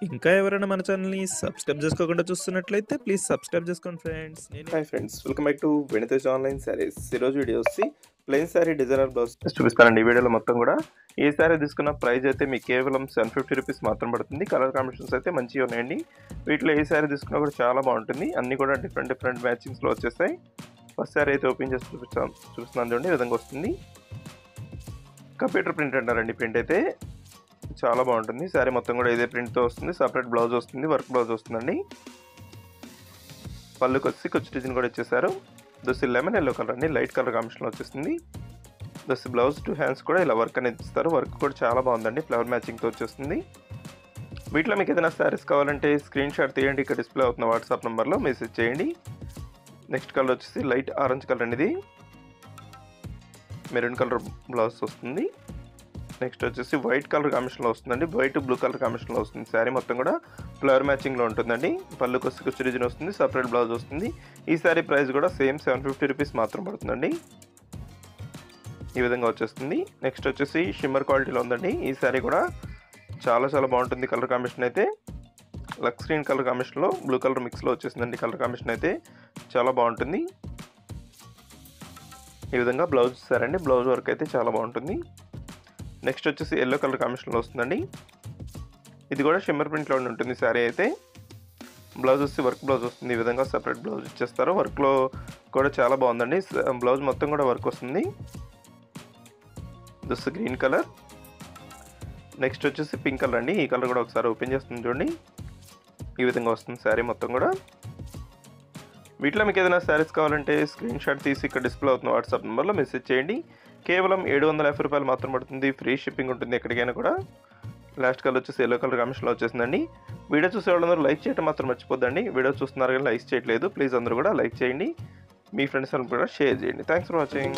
ఇంకా ఎవరైనా మన ఛానల్‌ని సబ్స్క్రైబ్ చేసుకోకుండా చూస్తున్నట్లయితే ప్లీజ్ సబ్స్క్రైబ్ చేసుకోండి friends. Hi friends, welcome back to వెనితేజ్ online saris. ఈరోజు వీడియో వచ్చి ప్లెయిన్ శారీ డిజైనర్ బ్లౌజ్ చూపిస్తానండి. ఈ వీడియోలో మొత్తం కూడా ఏ శారీ తీసుకున్న ప్రైస్ అయితే మీకు కేవలం 750 రూపీస్ మాత్రం పడుతుంది. కలర్ కాంబినేషన్స్ అయితే మంచిగా ఉన్నాయండి. వీటిలో ఏ శారీ తీసుకున్నా కూడా చాలా బాగుంటుంది. అన్నీ కూడా డిఫరెంట్ మ్యాచింగ్స్లో వచ్చేస్తాయి. ఫస్ట్ శారీ అయితే ఓపెన్ చేసి చూపిస్తున్నాను చూడండి. ఈ విధంగా వస్తుంది. కంప్యూటర్ ప్రింట్ అంటారండి. ప్రింట్ అయితే చాలా బాగుంటుంది. శారీ మొత్తం కూడా ఇదే ప్రింట్తో వస్తుంది. సపరేట్ బ్లౌజ్ వస్తుంది, వర్క్ బ్లౌజ్ వస్తుందండి. పళ్ళుకి వచ్చి కొంచెం డిజైన్ కూడా ఇచ్చేసారు. దోసి లెమన్ ఎల్లో కలర్ అండి, లైట్ కలర్ కాంబినేషన్లో వచ్చేస్తుంది. దోసి బ్లౌజ్ 2 హ్యాండ్స్ కూడా ఇలా వర్క్ అనేది ఇస్తారు. వర్క్ కూడా చాలా బాగుందండి, ఫ్లవర్ మ్యాచింగ్తో వచ్చేస్తుంది. వీటిలో మీకు ఏదైనా శారీస్ కావాలంటే స్క్రీన్ షాట్ తీయండి. ఇక్కడ డిస్ప్లే అవుతున్న వాట్సాప్ నెంబర్లో మెసేజ్ చేయండి. నెక్స్ట్ కలర్ వచ్చేసి లైట్ ఆరెంజ్ కలర్ అండి. ఇది మెరూన్ కలర్ బ్లౌజ్ వస్తుంది. నెక్స్ట్ వచ్చేసి వైట్ కలర్ కాంబినేషన్లో వస్తుందండి. వైట్ బ్లూ కలర్ కాంబినేషన్లో వస్తుంది. శారీ మొత్తం కూడా ఫ్లవర్ మ్యాచింగ్లో ఉంటుందండి. పళ్ళుకి వచ్చి కుచ్చు డిజైన్ వస్తుంది, సపరేట్ బ్లౌజ్ వస్తుంది. ఈ శారీ ప్రైస్ కూడా సేమ్ 750 రూపీస్ మాత్రం పడుతుందండి. ఈ విధంగా వచ్చేస్తుంది. నెక్స్ట్ వచ్చేసి షిమ్మర్ క్వాలిటీలో ఉందండి. ఈ శారీ కూడా చాలా బాగుంటుంది. కలర్ కాంబినేషన్ అయితే లక్స్ గ్రీన్ కలర్ కాంబినేషన్లో బ్లూ కలర్ మిక్స్లో వచ్చేసిందండి. కలర్ కాంబినేషన్ అయితే చాలా బాగుంటుంది. ఈ విధంగా బ్లౌజ్ ఇస్తారండి. బ్లౌజ్ వర్క్ అయితే చాలా బాగుంటుంది. నెక్స్ట్ వచ్చేసి ఎల్లో కలర్ కాంబినేషన్లో వస్తుందండి. ఇది కూడా షిమ్మర్ ప్రింట్లో ఉంటుంది. శారీ అయితే బ్లౌజ్ వచ్చి వర్క్ బ్లౌజ్ వస్తుంది. ఈ విధంగా సపరేట్ బ్లౌజ్ ఇచ్చేస్తారు. వర్క్లో కూడా చాలా బాగుందండి. బ్లౌజ్ మొత్తం కూడా వర్క్ వస్తుంది. This green colour. నెక్స్ట్ వచ్చేసి పింక్ కలర్ అండి. ఈ కలర్ కూడా ఒకసారి ఓపెన్ చేస్తుంది చూడండి. ఈ విధంగా వస్తుంది శారీ మొత్తం కూడా. వీటిలో మీకు ఏదైనా శారీస్ కావాలంటే స్క్రీన్ షాట్ తీసి ఇక్కడ డిస్ప్లే అవుతున్న వాట్సాప్ నెంబర్లో మెసేజ్ చేయండి. కేవలం 750 రూపాయలు మాత్రం పడుతుంది. ఫ్రీ షిప్పింగ్ ఉంటుంది ఎక్కడికైనా కూడా. లాస్ట్ కలర్ వచ్చేసి ఎల్లో కలర్ కాంబినేషన్లో వచ్చేసిందండి. వీడియో చూసే వాళ్ళందరూ లైక్ చేయడం మాత్రం మర్చిపోద్దండి. వీడియో చూస్తున్నారు కానీ లైక్ చేయట్లేదు. ప్లీజ్ అందరూ కూడా లైక్ చేయండి. మీ ఫ్రెండ్స్ కూడా షేర్ చేయండి. Thanks for watching.